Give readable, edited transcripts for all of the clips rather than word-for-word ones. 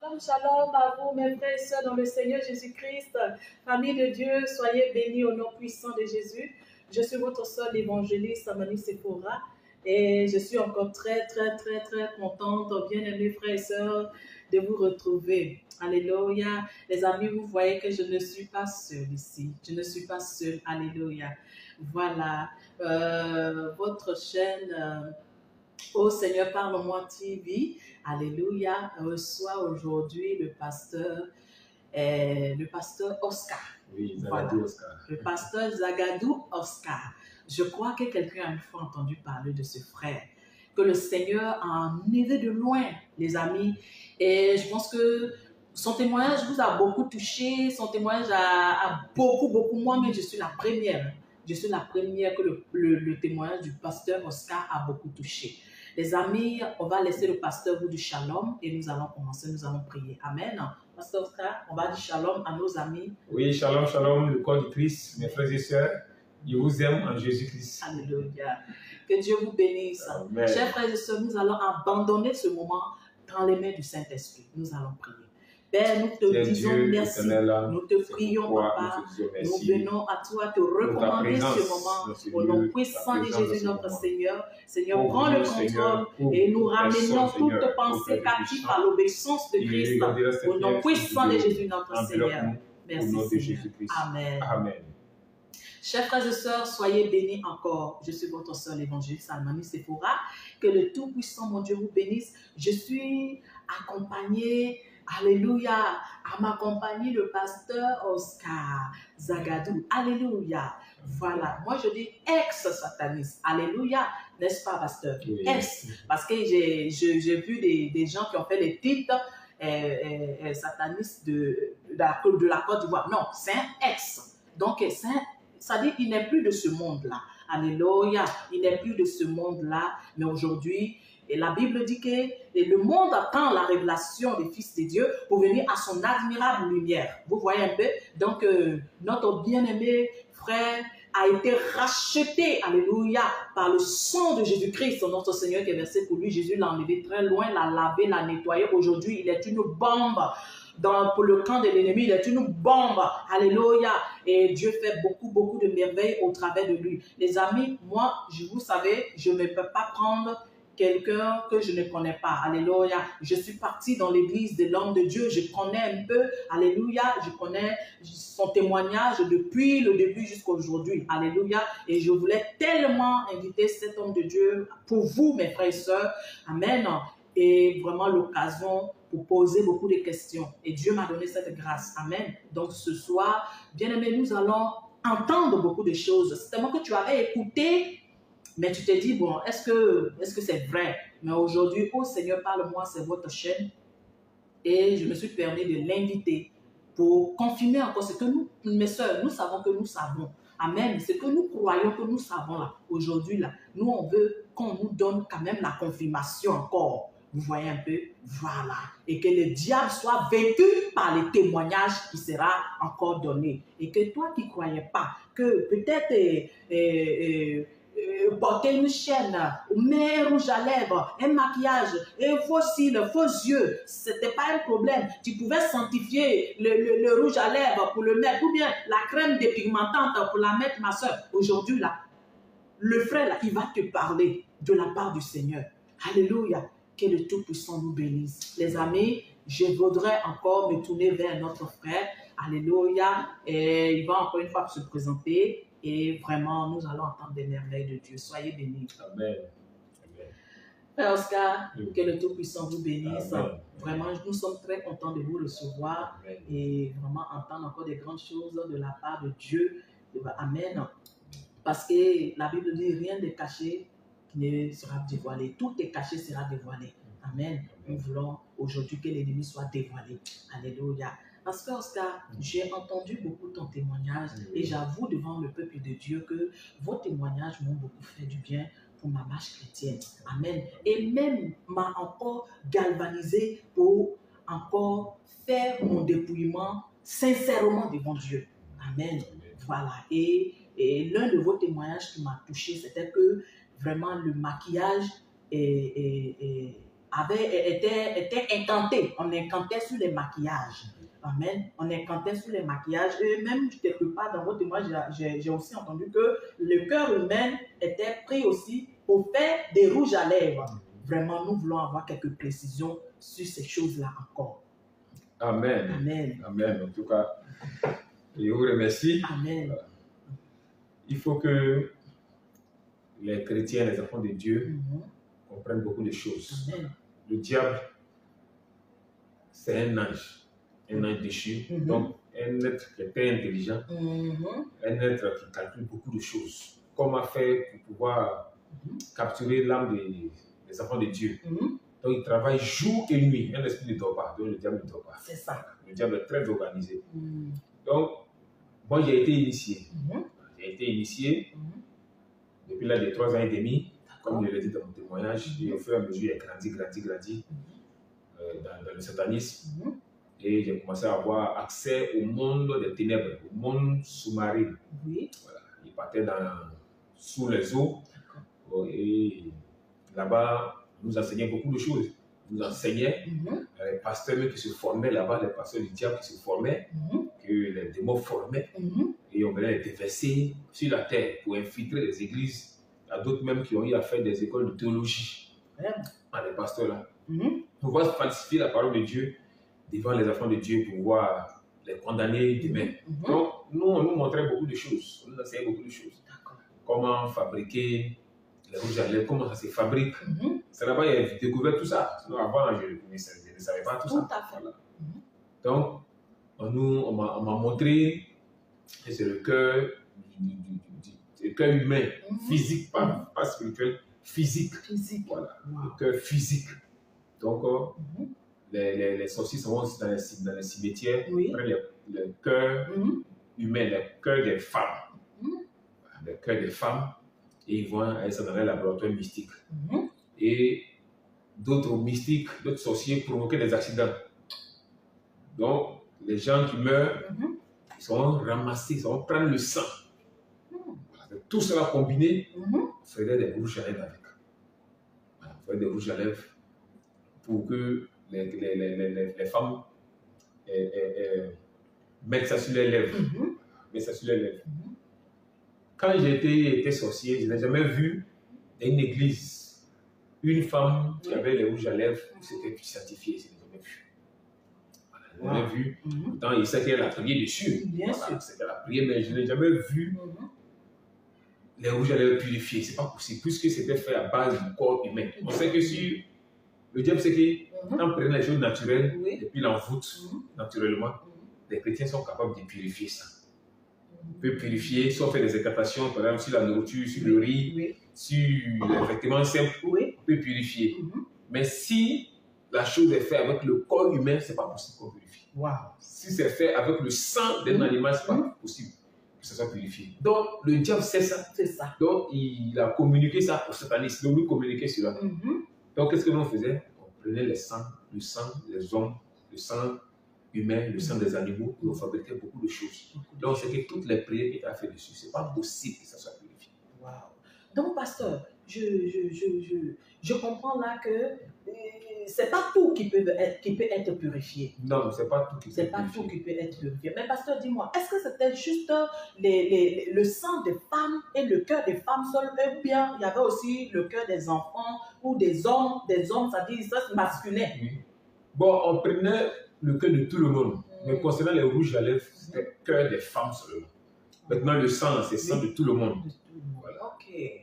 Shalom, shalom à vous, mes frères et sœurs dans le Seigneur Jésus-Christ. Famille de Dieu, soyez bénis au nom puissant de Jésus. Je suis votre sœur l'évangéliste Amani Sephora et je suis encore très contente, bien-aimés frères et sœurs, de vous retrouver. Alléluia. Les amis, vous voyez que je ne suis pas seule ici. Je ne suis pas seule. Alléluia. Voilà. Votre chaîne... Ô Seigneur, parle-moi TV, alléluia, reçoit aujourd'hui le pasteur Oscar. Oui, Zagadou Voilà. Oscar. Le pasteur Zagadou Oscar. Je crois que quelqu'un a une fois entendu parler de ce frère, que le Seigneur a emmené de loin, les amis. Et je pense que son témoignage vous a beaucoup touché, son témoignage a beaucoup, moi, mais je suis la première. Je suis la première que le témoignage du pasteur Oscar a beaucoup touché. Les amis, on va laisser le pasteur vous du shalom et nous allons commencer, nous allons prier. Amen. Pasteur Oscar, on va dire shalom à nos amis. Oui, shalom, shalom, le corps du Christ, mes frères et sœurs. Je vous aime en Jésus-Christ. Alléluia. Que Dieu vous bénisse. Amen. Chers frères et sœurs, nous allons abandonner ce moment dans les mains du Saint-Esprit. Nous allons prier. Père, nous te disons Dieu, merci. Nous te prions, Papa. Nous venons à toi te recommander ce moment au nom puissant de Jésus, notre Seigneur. Seigneur, prends le contrôle et nous ramenons toute pensée captive à l'obéissance de Christ au nom puissant de Jésus, notre Seigneur. Merci, Seigneur. Amen. Amen. Chers frères et sœurs, soyez bénis encore. Je suis votre sœur l'évangéliste Amani Sephora. Que le Tout-Puissant, mon Dieu, vous bénisse. Je suis accompagnée, alléluia, à m'accompagner le pasteur Oscar Zagadou. Alléluia. Voilà. Moi, je dis ex-sataniste. Alléluia. N'est-ce pas, pasteur? Oui. Ex. Parce que j'ai vu des gens qui ont fait les titres satanistes de la Côte d'Ivoire. Non, c'est un ex. Donc, ça dit qu'il n'est plus de ce monde-là. Alléluia. Il n'est plus de ce monde-là. Mais aujourd'hui, et la Bible dit que le monde attend la révélation des fils de Dieu pour venir à son admirable lumière. Vous voyez un peu? Donc, notre bien-aimé frère a été racheté, alléluia, par le sang de Jésus-Christ, notre Seigneur qui est versé pour lui. Jésus l'a enlevé très loin, l'a lavé, l'a nettoyé. Aujourd'hui, il est une bombe. Pour le camp de l'ennemi, il est une bombe. Alléluia. Et Dieu fait beaucoup de merveilles au travers de lui. Les amis, moi, vous savez, je ne peux pas prendre quelqu'un que je ne connais pas. Alléluia. Je suis partie dans l'église de l'homme de Dieu. Je connais un peu. Alléluia. Je connais son témoignage depuis le début jusqu'à aujourd'hui. Alléluia. Et je voulais tellement inviter cet homme de Dieu pour vous, mes frères et sœurs. Amen. Et vraiment l'occasion pour poser beaucoup de questions. Et Dieu m'a donné cette grâce. Amen. Donc ce soir, bien aimé, nous allons entendre beaucoup de choses. C'est tellement que tu avais écouté, mais tu t'es dit, bon, est-ce que c'est vrai? Mais aujourd'hui, oh Seigneur, parle-moi, c'est votre chaîne. Et je me suis permis de l'inviter pour confirmer encore ce que nous, mes soeurs, nous savons que nous savons. Amen. Ce que nous croyons que nous savons là, aujourd'hui là, nous on veut qu'on nous donne quand même la confirmation encore. Vous voyez un peu? Voilà. Et que le diable soit vaincu par les témoignages qui sera encore donné. Et que toi qui ne croyais pas, que peut-être porter une chaîne, un rouge à lèvres, un maquillage, un faux cils, faux yeux, ce n'était pas un problème. Tu pouvais sanctifier le rouge à lèvres pour le mettre, ou bien la crème dépigmentante pour la mettre, ma soeur. Aujourd'hui, là, le frère, là, il va te parler de la part du Seigneur. Alléluia. Que le Tout-Puissant nous bénisse. Les amis, je voudrais encore me tourner vers notre frère. Alléluia. Et il va encore une fois se présenter. Et vraiment, nous allons entendre des merveilles de Dieu. Soyez bénis. Amen. Frère Oscar, que le Tout-Puissant vous bénisse. Amen. Vraiment, nous sommes très contents de vous recevoir. Amen. Et vraiment entendre encore des grandes choses de la part de Dieu. Amen. Parce que la Bible dit rien de caché ne sera dévoilé. Tout est caché sera dévoilé. Amen. Nous voulons aujourd'hui que l'ennemi soit dévoilé. Alléluia. Parce que Oscar, j'ai entendu beaucoup ton témoignage et j'avoue devant le peuple de Dieu que vos témoignages m'ont beaucoup fait du bien pour ma marche chrétienne. Amen. Et même m'a encore galvanisé pour encore faire mon dépouillement sincèrement devant Dieu. Amen. Voilà. Et l'un de vos témoignages qui m'a touché, c'était que vraiment le maquillage était incanté. On incantait sur les maquillages. Amen. On incantait sur les maquillages. Et même quelque part dans votre témoignage, j'ai aussi entendu que le cœur humain était pris aussi pour faire des rouges à lèvres. Vraiment, nous voulons avoir quelques précisions sur ces choses-là encore. Amen. Amen. Amen. En tout cas, je vous remercie. Amen. Il faut que les chrétiens, les enfants de Dieu, comprennent beaucoup de choses. Amen. Le diable, c'est un ange déchu, donc un être qui est très intelligent, un être qui calcule beaucoup de choses. Comment faire pour pouvoir capturer l'âme des enfants de Dieu. Donc il travaille jour et nuit, un esprit ne dort pas, donc le diable ne dort pas. C'est ça. Le diable est très organisé. Donc, moi j'ai été initié. J'ai été initié depuis l'âge de 3 ans et demi, comme je l'ai dit dans mon témoignage, et au fur et à mesure, j'ai grandi dans le satanisme. Et j'ai commencé à avoir accès au monde des ténèbres, au monde sous-marin. Oui. Voilà. Il partait sous les eaux. Et là-bas, on nous enseignait beaucoup de choses. On nous enseignait les pasteurs qui se formaient là-bas, les pasteurs du diable qui se formaient, que les démons formaient. Et on venait les déverser sur la terre pour infiltrer les églises. Il y a d'autres même qui ont eu à faire des écoles de théologie. Les pasteurs là. Pour pouvoir falsifier la parole de Dieu devant les enfants de Dieu, pour pouvoir les condamner demain. Donc, nous, on nous montrait beaucoup de choses. On nous enseignait beaucoup de choses. Comment fabriquer les rouges à lèvres, comment ça se fabrique. C'est là-bas que j'ai découvert tout ça. Sinon, avant, je ne savais pas tout ça. Voilà. Donc, on m'a montré que c'est le cœur humain, physique, pas spirituel, physique. Voilà, le cœur physique. Donc, les sorciers sont aussi dans les cimetières, prennent le cœur humain, le cœur des femmes. Le cœur des femmes, et ils vont aller ça dans les laboratoires mystiques. Et d'autres mystiques, d'autres sorciers provoquaient des accidents. Donc, les gens qui meurent, ils sont ramassés, ils vont prendre le sang. Voilà. Tout cela combiné, on faisait des rouges à lèvres avec. Voilà, on faisait des rouges à lèvres pour que les femmes mettent ça sur les lèvres. Mettent ça sur les lèvres. Quand j'ai été sorcier, je n'ai jamais vu dans une église une femme qui avait les rouges à lèvres qui s'était certifiée. Je n'ai jamais vu. Voilà, je n'ai jamais vu. Pourtant, il sait qu'elle a prié dessus. Voilà, c'est qu'elle a prié, mais je n'ai jamais vu les rouges à lèvres purifiés. Ce n'est pas possible, puisque c'était fait à base du corps humain. On sait que si le diable, c'est qu'en prenant les choses naturelles et puis l'envoûte naturellement, les chrétiens sont capables de purifier ça. On peut purifier, soit faire des incantations, par exemple, sur la nourriture, sur le riz, sur les vêtements simples, on peut purifier. Mais si la chose est faite avec le corps humain, ce n'est pas possible qu'on purifie. Si c'est fait avec le sang d'un animal, ce n'est pas possible que ça soit purifié. Donc, le diable sait ça. Donc, il a communiqué ça pour Satanisme. Donc, nous communiquer cela. Donc, qu'est-ce que nous faisions? On prenait le sang des hommes, le sang humain, le sang des animaux, et on fabriquait beaucoup de choses. Donc, c'est que toutes les prières qui étaient faites dessus, ce n'est pas possible que ça soit purifié. Donc, pasteur, je comprends là que c'est pas tout qui peut être purifié. Non, c'est pas tout qui peut être purifié. C'est pas tout qui peut être purifié. Mais pasteur, dis-moi, est-ce que c'était juste le sang des femmes et le cœur des femmes seules, ou bien il y avait aussi le cœur des enfants ou des hommes, c'est-à-dire ça masculin? Bon, on prenait le cœur de tout le monde. Mais concernant les rouges à lèvres, c'était le cœur des femmes seulement. Maintenant, le sang, c'est le sang de tout le monde. Voilà.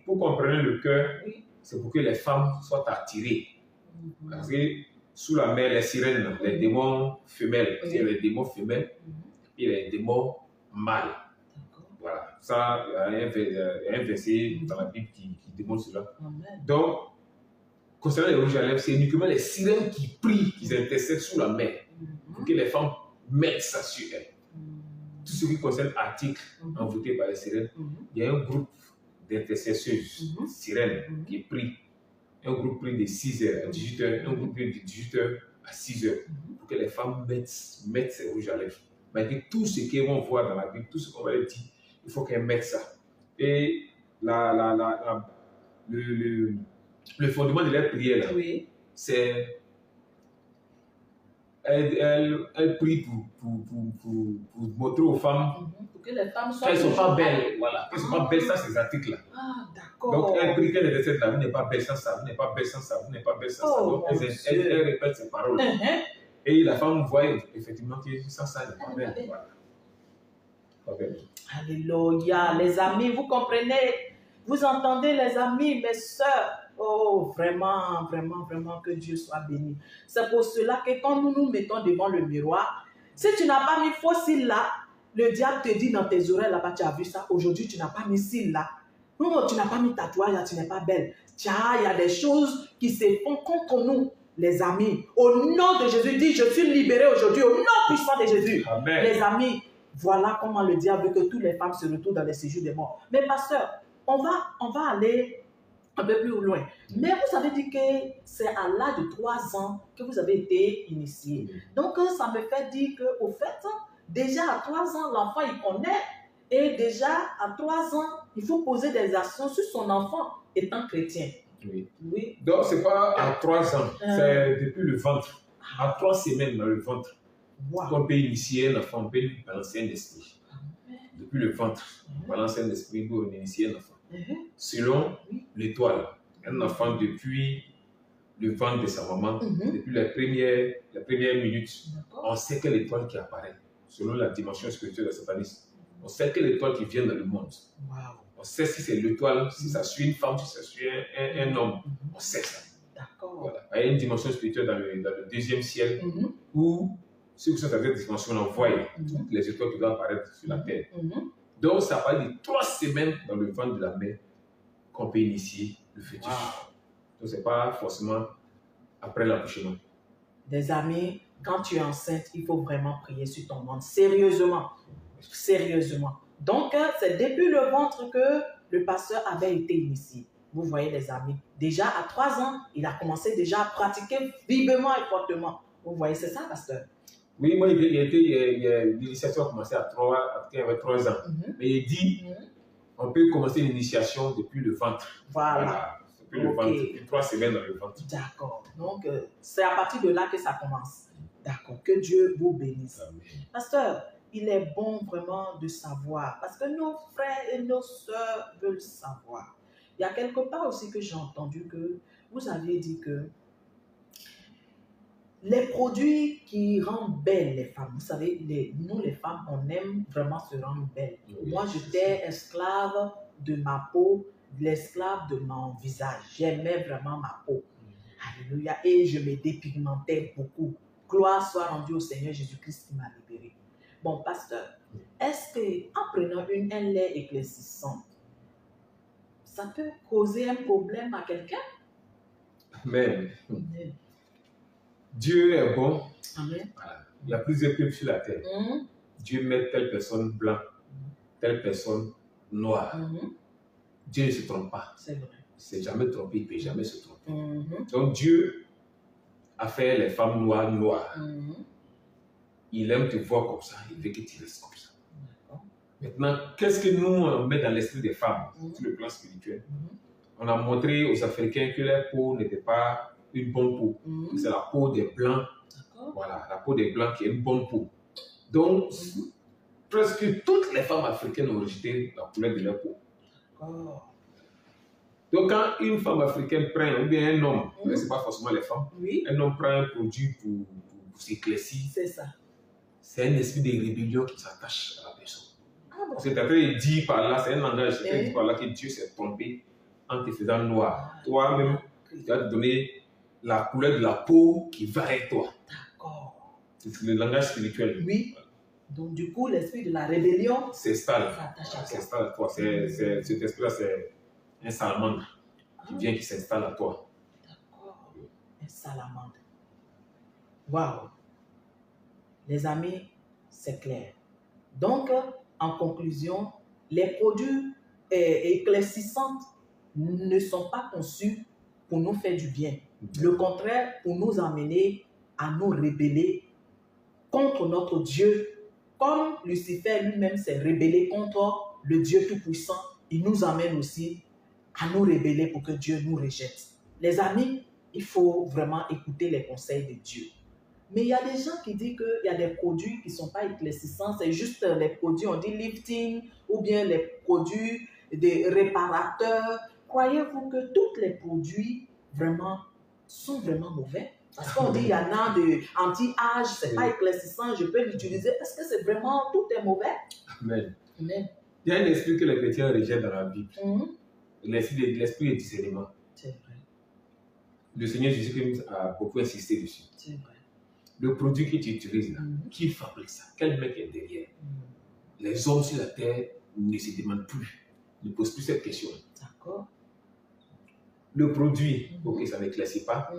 Pour qu'on prenne le cœur, c'est pour que les femmes soient attirées. Parce que sous la mer, les sirènes, les démons femelles, il y a les démons femelles et les démons mâles. Voilà. Ça, il y a un verset dans la Bible qui démontre cela. Donc, concernant les rouges à lèvres, c'est uniquement les sirènes qui prient, qui intercèdent sous la mer, pour que les femmes mettent ça sur elles. Tout ce qui concerne l'article envoûté par les sirènes, il y a un groupe d'intercesseuses sirènes qui prient. Un groupe prie de 6h à 18h, un groupe prie de 18h à 6h, pour que les femmes mettent ces rouges à lèvres. Mais tout ce qu'elles vont voir dans la Bible, tout ce qu'on va leur dire, il faut qu'elles mettent ça. Et le fondement de leur prière, là, c'est... Elle prie pour montrer aux femmes Pour que les femmes soient... qu'elles ne sont pas belles. Voilà, qu'elles ne sont pas belles sans ces articles-là. Ah, d'accord. Donc, elle prie qu'elle décède là, vous n'êtes pas belle sans ça, vous n'êtes pas belle sans ça, vous n'êtes pas belle sans ça. Donc, elle répète ces paroles. Et la femme voit effectivement que sans ça, elle n'est pas belle. Voilà. Pas belle. Alléluia. Les amis, vous comprenez? Vous entendez, les amis, mes sœurs? Oh, vraiment, vraiment, vraiment, que Dieu soit béni. C'est pour cela que quand nous nous mettons devant le miroir, si tu n'as pas mis faux cils là, le diable te dit dans tes oreilles là-bas, tu as vu ça, aujourd'hui tu n'as pas mis cils là. Non, tu n'as pas mis tatouage là, tu n'es pas belle. Tiens, il y a des choses qui se font contre nous, les amis. Au nom de Jésus, dis, je suis libéré aujourd'hui, au nom puissant de Jésus. Amen. Les amis, voilà comment le diable veut que toutes les femmes se retrouvent dans les séjours des morts. Mais pasteur, on va aller un peu plus loin. Mais vous avez dit que c'est à l'âge de 3 ans que vous avez été initié. Donc, ça me fait dire qu'au fait, déjà à 3 ans, l'enfant, il connaît. Et déjà à 3 ans, il faut poser des actions sur son enfant étant chrétien. Oui. Oui. Donc, ce n'est pas à 3 ans, c'est depuis le ventre. À 3 semaines dans le ventre. Wow. On peut initier un enfant, on peut lui balancer un esprit. Depuis le ventre, on balance un esprit pour initier un enfant. Selon l'étoile, un enfant depuis le ventre de sa maman, depuis les premières minutes, on sait quelle étoile qui apparaît, selon la dimension spirituelle de satanisme. On sait quelle étoile qui vient dans le monde. Wow. On sait si c'est l'étoile, si ça suit une femme, si ça suit un homme. On sait ça. D'accord. Voilà. Il y a une dimension spirituelle dans le deuxième ciel où ceux qui sont dans cette dimension voient toutes les étoiles qui doivent apparaître sur la terre. Donc, ça parle de 3 semaines dans le ventre de la mère qu'on peut initier le fœtus. Wow. Donc, ce n'est pas forcément après l'accouchement. Des amis, quand tu es enceinte, il faut vraiment prier sur ton ventre. Sérieusement. Sérieusement. Donc, c'est depuis le ventre que le pasteur avait été initié. Vous voyez, les amis. Déjà, à 3 ans, il a commencé déjà à pratiquer vivement et fortement. Vous voyez, c'est ça, pasteur? Oui, moi, l'initiation a commencé à 3 ans. Mais il dit, on peut commencer l'initiation depuis le ventre. Voilà. Depuis le ventre, depuis 3 semaines dans le ventre. D'accord. Donc, c'est à partir de là que ça commence. D'accord. Que Dieu vous bénisse. Amen. Pasteur, il est bon vraiment de savoir, parce que nos frères et nos sœurs veulent savoir. Il y a quelque part aussi que j'ai entendu que vous aviez dit que les produits qui rendent belles les femmes, vous savez, nous les femmes, on aime vraiment se rendre belles. Oui, moi, j'étais esclave de ma peau, l'esclave de mon visage. J'aimais vraiment ma peau. Alléluia. Et je me dépigmentais beaucoup. Gloire soit rendue au Seigneur Jésus-Christ qui m'a libéré. Bon, pasteur, est-ce qu'en prenant un lait éclaircissant, ça peut causer un problème à quelqu'un? Amen. Dieu est bon. Amen. Voilà. Il y a plusieurs peuples sur la terre. Dieu met telle personne blanc, telle personne noire. Dieu ne se trompe pas. C'est vrai. Il ne s'est jamais trompé, il ne peut jamais se tromper. Donc Dieu a fait les femmes noires. Il aime te voir comme ça, il veut que tu restes comme ça. Maintenant, qu'est-ce que nous on met dans l'esprit des femmes sur le plan spirituel? On a montré aux Africains que leur peau n'était pas une bonne peau. C'est la peau des Blancs. Voilà, la peau des Blancs qui est une bonne peau. Donc, presque toutes les femmes africaines ont rejeté la couleur de leur peau. Donc, quand une femme africaine prend, ou bien un homme, ce n'est pas forcément les femmes, un homme prend un produit pour s'éclaircir, c'est ça. C'est un esprit de rébellion qui s'attache à la personne. C'est après, il dit par là, c'est un langage, il dit par là que Dieu s'est trompé en te faisant noir. Toi-même, tu vas te donner la couleur de la peau qui va avec toi. D'accord. C'est le langage spirituel. Oui. Donc, du coup, l'esprit de la rébellion s'installe à toi. Cet esprit-là, c'est un salamandre qui vient, qui s'installe à toi. D'accord. Un salamandre. Waouh. Les amis, c'est clair. Donc, en conclusion, les produits éclaircissants ne sont pas conçus pour nous faire du bien. Le contraire, pour nous amener à nous rebeller contre notre Dieu. Comme Lucifer lui-même s'est rebellé contre le Dieu Tout-Puissant, il nous amène aussi à nous rebeller pour que Dieu nous rejette. Les amis, il faut vraiment écouter les conseils de Dieu. Mais il y a des gens qui disent qu'il y a des produits qui ne sont pas éclaircissants, c'est juste les produits, on dit lifting, ou bien les produits des réparateurs. Croyez-vous que tous les produits vraiment sont vraiment mauvais? Parce qu'on dit qu'il y en a de anti-âge, c'est pas éclaircissant, je peux l'utiliser. Est-ce que c'est vraiment tout est mauvais? Amen. Amen. Il y a un esprit que les chrétiens rejettent dans la Bible. L'esprit de discernement. C'est vrai. Le Seigneur Jésus-Christ a beaucoup insisté dessus. C'est vrai. Le produit que tu utilises là, qui fabrique ça? Quel mec est derrière? Les hommes sur la terre ne se demandent plus, ne posent plus cette question. D'accord. Le produit, ok, ça n'éclaircit pas,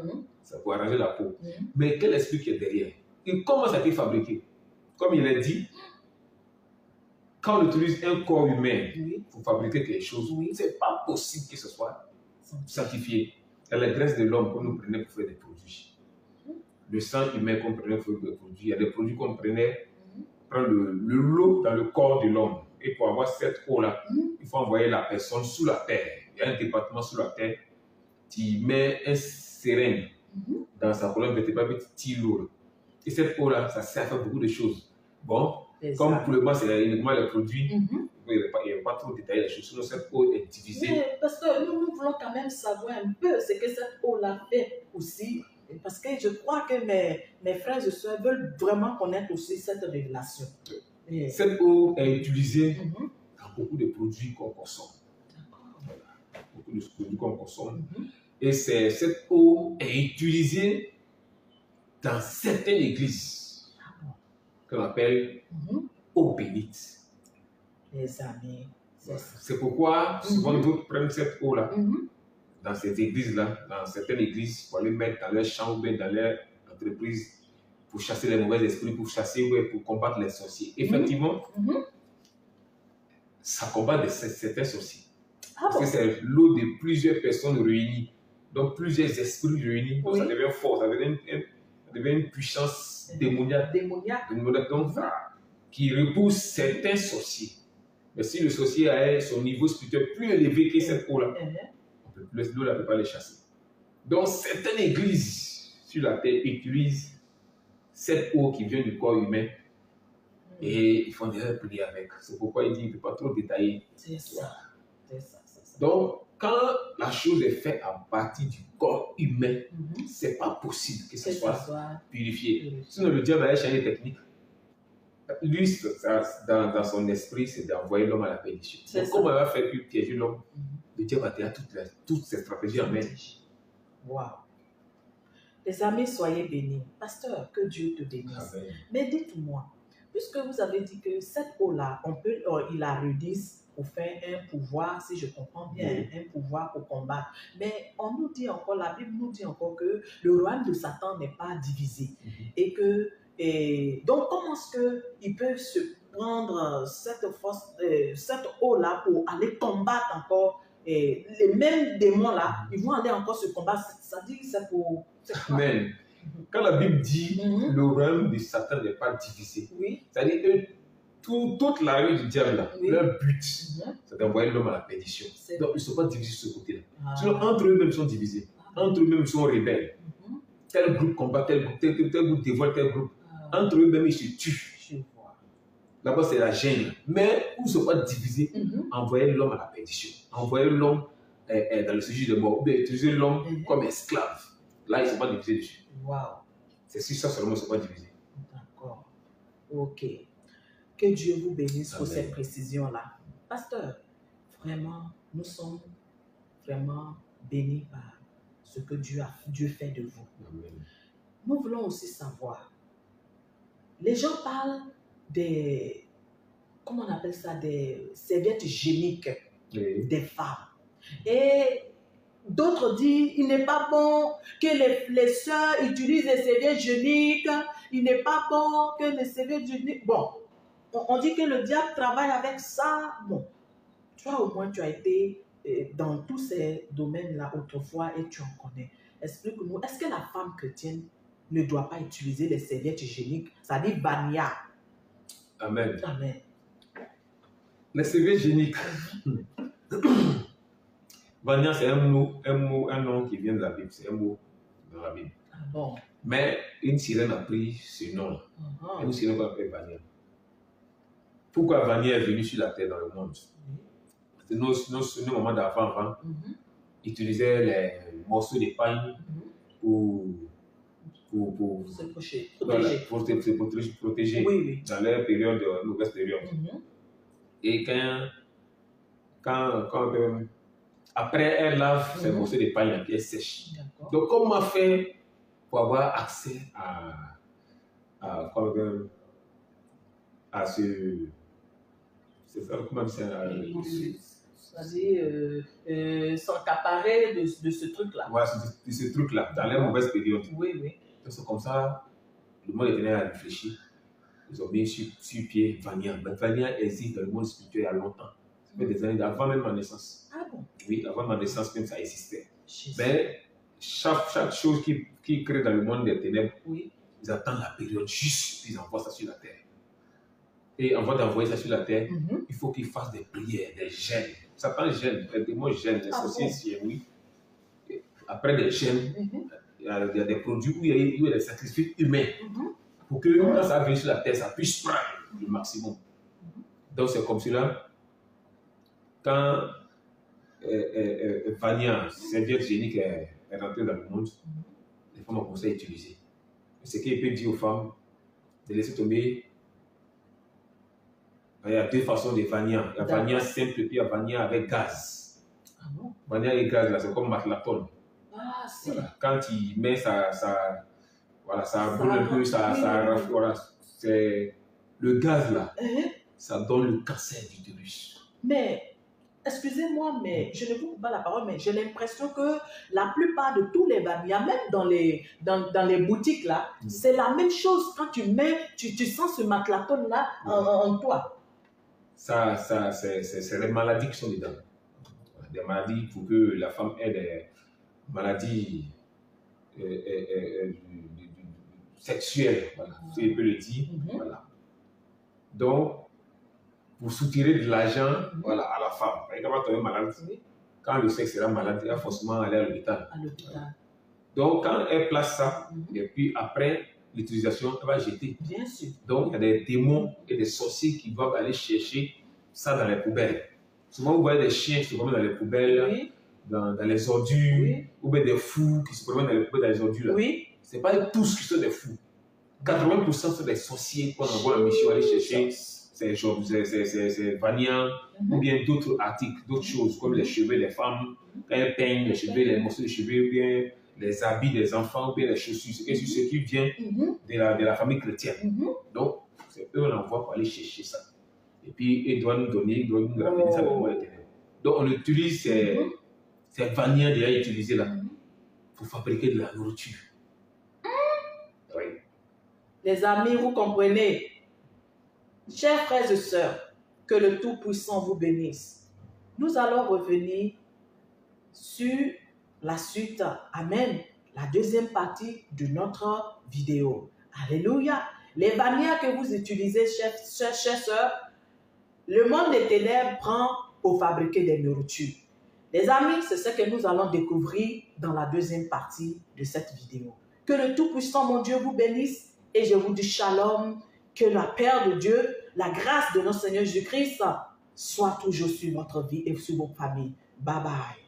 ça peut arranger la peau. Mais quel esprit qui est derrière? Et comment ça a été fabriqué? Comme il a dit, quand on utilise un corps humain pour fabriquer quelque chose, ce n'est pas possible que ce soit sanctifié. Il y a la graisse de l'homme qu'on nous prenait pour faire des produits. Le sang humain qu'on prenait pour faire des produits. Il y a des produits qu'on prenait, prendre l'eau dans le corps de l'homme. Et pour avoir cette eau-là, il faut envoyer la personne sous la terre. Il y a un département sous la terre. Tu mets un seringue dans sa colonne vertébrale et tu tires l'eau. Et cette eau-là, ça sert à faire beaucoup de choses. Bon, comme pour le moment, c'est uniquement les produits. Il n'y a pas trop détaillé les choses. Sinon, cette eau est divisée. Mais parce que nous voulons quand même savoir un peu ce que cette eau-là fait aussi. Parce que je crois que mes frères et sœurs veulent vraiment connaître aussi cette révélation. Cette eau est utilisée dans beaucoup de produits qu'on consomme. Voilà. Beaucoup de produits qu'on consomme. Et cette eau est utilisée dans certaines églises qu'on appelle eau bénite. Les amis. C'est pourquoi souvent d'autres prennent cette eau-là dans cette église-là, dans certaines églises, pour aller mettre dans leurs champs ou bien dans leur entreprise pour chasser les mauvais esprits, pour chasser ou pour combattre les sorciers. Effectivement, ça combat certains sorciers. Parce que c'est l'eau de plusieurs personnes réunies, donc plusieurs esprits réunis, donc ça devient fort, ça devient une puissance démoniaque. Donc, qui repousse certains sorciers. Mais si le sorcier a son niveau spirituel plus élevé que cette eau-là, l'eau ne peut pas les chasser. Donc, certaines églises sur la terre utilisent cette eau qui vient du corps humain et ils font des prières avec. C'est pourquoi il dit qu'il ne peut pas trop détailler. C'est ça. Donc, quand la chose est faite à partir du corps humain, ce n'est pas possible que ce soit purifié. Sinon, le diable a changé de technique. Lui, dans son esprit, c'est d'envoyer l'homme à la perdition. Donc, comment il va faire pour piéger l'homme? Le diable a toutes ces stratégies en main. Waouh! Les amis, soyez bénis. Pasteur, que Dieu te bénisse. Amen. Mais dites-moi, puisque vous avez dit que cette eau-là, il la redisse pour faire un pouvoir, si je comprends bien, un pouvoir pour combattre. Mais on nous dit encore, la Bible nous dit encore que le royaume de Satan n'est pas divisé. Donc, comment est-ce qu'ils peuvent se prendre cette eau-là pour aller combattre encore les mêmes démons-là, ils vont aller encore se combattre. Ça dit que c'est pour... Amen. Quand la Bible dit le royaume de Satan n'est pas divisé, c'est-à-dire que toute la rue du diable, là, leur but, c'est d'envoyer l'homme à la perdition. Donc, ils ne sont pas divisés sur ce côté-là. Sinon, entre eux-mêmes, ils sont divisés. Entre eux-mêmes, ils sont rebelles. Tel groupe combat, tel groupe dévoile tel groupe. Entre eux-mêmes, ils se tuent. Là-bas, c'est la gêne. Mais, où ils ne sont pas divisés, envoyer l'homme à la perdition. Envoyer l'homme dans le sujet de mort. Ou bien utiliser l'homme comme esclave. Là, ils ne sont pas divisés dessus. Wow. C'est sur ça seulement, ils ne sont pas divisés. D'accord. Ok. Que Dieu vous bénisse pour ces précisions-là. Pasteur, vraiment, nous sommes vraiment bénis par ce que Dieu fait de vous. Amen. Nous voulons aussi savoir, les gens parlent des, comment on appelle ça, des serviettes hygiéniques des femmes. Et d'autres disent, il n'est pas bon que les sœurs utilisent les serviettes hygiéniques, il n'est pas bon que les serviettes hygiéniques... Bon, on dit que le diable travaille avec ça. Bon, toi au moins tu as été dans tous ces domaines-là autrefois et tu en connais. Explique-nous, est-ce que la femme chrétienne ne doit pas utiliser les serviettes hygiéniques, c'est-à-dire Bania? Amen. Amen. Les serviettes hygiéniques. Bania, c'est un nom qui vient de la Bible. C'est un mot dans la Bible. Ah bon. Mais une sirène a pris ce nom-là. Une sirène qu'on appelle Vania. Pourquoi Vania est venue sur la terre dans le monde? Nos mamans d'avant utilisaient les morceaux de paille pour se protéger. Voilà, pour se protéger dans leur période, mauvaise période. Et après, elle lave ces morceaux de paille et puis elle sèche. Donc, comment faire pour avoir accès à ce... C'est ça, comment on dit ça? C'est-à-dire s'accaparer de ce truc-là. Voilà, de ce truc-là, dans leur mauvaise période. Oui. Donc, c'est comme ça, le monde est venu à réfléchir. Ils ont mis sur pied Vania. Mais Vania existe dans le monde spirituel il y a longtemps. Ça fait des années avant même ma naissance. Ah bon? Oui, avant ma naissance même, ça existait. Mais chaque chose qui crée dans le monde des ténèbres, ils attendent la période juste, ils envoient ça sur la terre. Et avant d'envoyer ça sur la terre, il faut qu'ils fassent des prières, des jeûnes. Satan gêne, les démons gênent, les sorciers, oui. Et après des jeûnes, il y a des produits où il y a des sacrifices humains. Pour que quand ça vient sur la terre, ça puisse prendre le maximum. Donc c'est comme cela. Quand Vania, serviette hygiénique, est rentrée dans le monde, les femmes ont commencé à utiliser. Ce qu'il peut dire aux femmes, de laisser tomber. Il y a deux façons de Vania. Il y a Vania simple et puis il y a Vania avec gaz. Ah bon? Vania avec gaz, là, c'est comme Matlaton. Ah, si. Voilà. Quand il met ça brûle un peu, voilà. C'est le gaz là, ça donne le cancer d'utérus. Mais, excusez-moi, mais je ne vous coupe pas la parole, mais j'ai l'impression que la plupart de tous les Vania, même dans les boutiques là, c'est la même chose. Quand tu mets, tu sens ce Matlaton là en toi. Ça, c'est les maladies qui sont dedans. Des maladies pour que la femme ait des maladies sexuelles, voilà, si je peux le dire. Voilà. Donc, pour soutirer de l'argent à la femme. Quand elle va tomber malade, quand le sexe sera malade, elle va forcément aller à l'hôpital. Voilà. Donc, quand elle place ça, et puis après l'utilisation, elle va jeter. Bien sûr. Donc, il y a des démons et des sorciers qui doivent aller chercher ça dans les poubelles. Souvent, vous voyez des chiens qui se promènent dans les poubelles, dans les ordures, ou bien des fous qui se promènent dans les poubelles, dans les ordures. Ce n'est pas tous qui sont des fous. 80% sont des sorciers qu'on envoie en mission aller chercher ces Vania, ou bien d'autres articles, d'autres choses, comme les cheveux des femmes, quand elles peignent les cheveux, les morceaux de cheveux, ou bien les habits des enfants, ou bien les chaussures, c'est ce qui vient de la famille chrétienne. Donc, c'est eux on envoie pour aller chercher ça. Et puis, ils doivent nous donner, ils doivent nous ramener ça devant l'Éternel. Donc, on utilise ces Vania déjà utilisés là pour fabriquer de la nourriture. Oui. Les amis, vous comprenez? Chers frères et sœurs, que le Tout-Puissant vous bénisse. Nous allons revenir sur la suite, amen, la deuxième partie de notre vidéo. Alléluia. Les Vania que vous utilisez, chers sœurs, le monde des ténèbres prend pour fabriquer des nourritures. Les amis, c'est ce que nous allons découvrir dans la deuxième partie de cette vidéo. Que le Tout-Puissant, mon Dieu, vous bénisse et je vous dis shalom, que la paix de Dieu, la grâce de notre Seigneur Jésus-Christ soit toujours sur notre vie et sur vos familles. Bye bye.